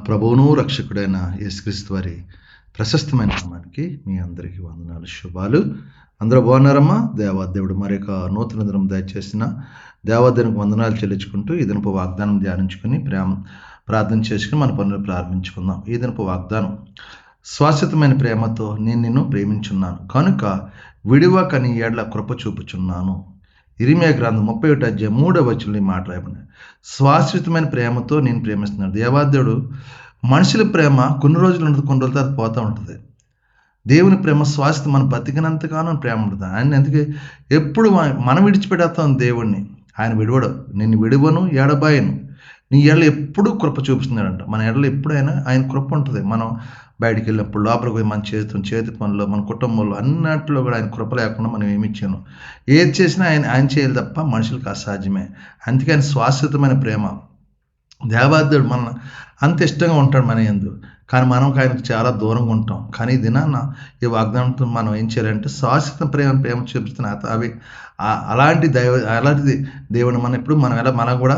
ప్రభువును రక్షకుడైన యేసుక్రీస్తు వారి ప్రశస్తమైన నామానికి మీ అందరికీ వందనాలు, శుభాలు. అందరూ బాగున్నారమ్మా? దేవాదేవుడు మరి యొక్క నూతన దినం దయచేసిన దేవాదేవునికి వందనాలు చెల్లించుకుంటూ ఈ దినపు వాగ్దానం ధ్యానించుకుని ప్రార్థన చేసుకుని మన పనులు ప్రారంభించుకుందాం. ఈ దినపు వాగ్దానం: శాశ్వతమైన ప్రేమతో నేను నిన్ను ప్రేమించున్నాను కనుక విడివక నీ ఏడ్ల కృప చూపుచున్నాను. ఇరిమియా గ్రంథం 31:3 మాట రాయబడింది. శాశ్వతమైన ప్రేమతో నేను ప్రేమిస్తున్నాను. దేవాదేవుడు మనుషుల ప్రేమ కొన్ని రోజులు ఉంటుంది, కొన్ని రోజుల తర్వాత పోతూ ఉంటుంది. దేవుని ప్రేమ శాశ్వతం, మనం బతికినంతగానో ప్రేమ ఉంటుంది. ఆయన అందుకే ఎప్పుడు మనం విడిచిపెడతాం దేవుణ్ణి, ఆయన విడవడు. నిన్ను విడువను ఎడబాయను, నీ ఎడలు ఎప్పుడూ కృప చూపిస్తున్నాడంట. మన ఎడలు ఎప్పుడైనా ఆయన కృప ఉంటుంది. మనం బయటికి వెళ్ళినప్పుడు, లోపలికి పోయి మన చేతి పనులు, మన కుటుంబంలో అన్నింటిలో కూడా ఆయన కృప లేకుండా మనం ఏమి ఇచ్చాను. ఏది చేసినా ఆయన చేయాలి తప్ప మనుషులకు అసాధ్యమే. అందుకే ఆయన శాశ్వతమైన ప్రేమ. దేవాదేవుడు మన అంత ఇష్టంగా ఉంటాడు మన యందు, కానీ మనం ఆయనకు చాలా దూరంగా ఉంటాం. కానీ ఈ దినాన ఈ వాగ్దానంతో మనం ఏం చేయాలంటే శాశ్వత ప్రేమ చూపిస్తున్న అవి అలాంటి దేవుని మనం ఎప్పుడు మనం కూడా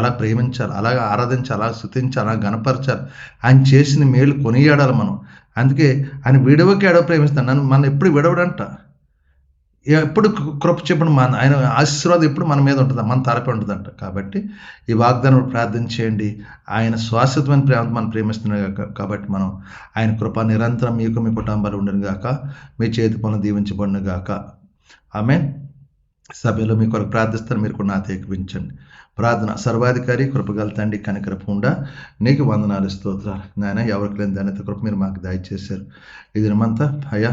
అలా ప్రేమించాలి, అలాగా ఆరాధించాలి, అలా స్తుతించాలి, అలా గణపరచాలి. ఆయన చేసిన మేలు కొనియాడాలి మనం. అందుకే ఆయన విడవకి ఎడవ ప్రేమిస్తాడు. మనం ఎప్పుడు విడవడంట, ఎప్పుడు కృప చెప్పండి. ఆయన ఆశీర్వాదం ఎప్పుడు మన మీద ఉంటుంది, మన తరపే ఉంటుందంట. కాబట్టి ఈ వాగ్దానం ప్రార్థన చేయండి. ఆయన శాశ్వతమైన ప్రేమతో మనం ప్రేమిస్తున్నాడు కాబట్టి మనం ఆయన కృప నిరంతరం మీకు, మీ కుటుంబాలు ఉండను గాక, మీ చేతి పనులు దీవించబడును గాక. ఆమేన్. సభ్యులు మీ కొరకు ప్రార్థిస్తారు, మీరు కూడా నాతో ఏకీభవించండి. ప్రార్థన. సర్వాధికారి కృపగల తండ్రి, కనికరపుండా నీకు వందనాలు, స్తోత్రాలు నాయన. ఎవరికి లేని ధన్యత కృప మీరు మాకు దయచేశారు. ఈ దినమంతా అయ్యా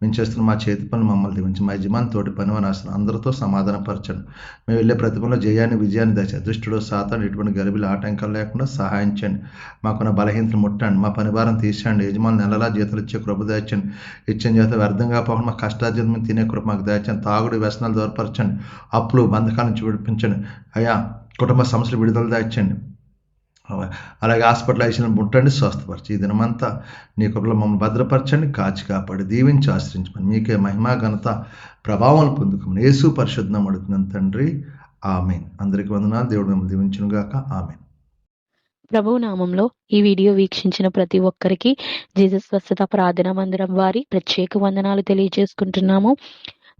మేము చేస్తున్న మా చేతి పనులు మమ్మల్ని దీవించి మా యజమాని తోటి పనివనాశనం అందరితో సమాధానపరచండి. మేము వెళ్ళే ప్రతిభలో జయాన్ని, విజయాన్ని దశ దృష్టిలో సాతాను ఎటువంటి గలిబిలు ఆటంకాలు లేకుండా సహాయం చేయండి. మాకున్న బలహీనతలు ముట్టండి, మా పని భారం తీసేయండి. యజమాని నెలలా జీతాలు ఇచ్చే కృప దాచండి. ఇచ్చిన జీతం వ్యర్థంగా పోకుండా మా కష్టార్జితం తినే కృప మాకు దాచండి. తాగుడు వ్యసనాలు దూరపరచండి, అప్పులు బంధకాల నుంచి విడిపించండి. అయ్యా కుటుంబ సమస్యలు విడుదల దాచండి. అలాగే హాస్పిటల్ ఐసీలను ముట్టండి, స్వస్థపరచి ఈ దినమంతా నీ కృపలో మమ్మల్ని భద్రపరచండి, కాచి కాపాడి దీవించి ఆశ్రయించమని మీకే మహిమా ఘనత ప్రభావం పొందుకోమని యేసు పరిశుద్ధం అడుగుతున్నాను తండ్రి, ఆమేన్. అందరికీ వందనాలు. దేవుడు మిమ్మల్ని దీవించును గాక. ఆమేన్. ప్రభువు నామంలో ఈ వీడియో వీక్షించిన ప్రతి ఒక్కరికి జీసస్ స్వస్థత ప్రార్థనా మందిరం వారి ప్రత్యేక వందనాలు తెలియజేసుకుంటున్నాము.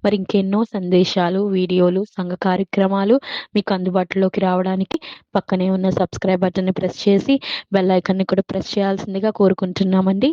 మరి ఇంకెన్నో సందేశాలు, వీడియోలు, సంఘ కార్యక్రమాలు మీకు అందుబాటులోకి రావడానికి పక్కనే ఉన్న సబ్స్క్రైబ్ బటన్ని ప్రెస్ చేసి బెల్ ఐకాన్ని కూడా ప్రెస్ చేయాల్సిందిగా కోరుకుంటున్నామండి.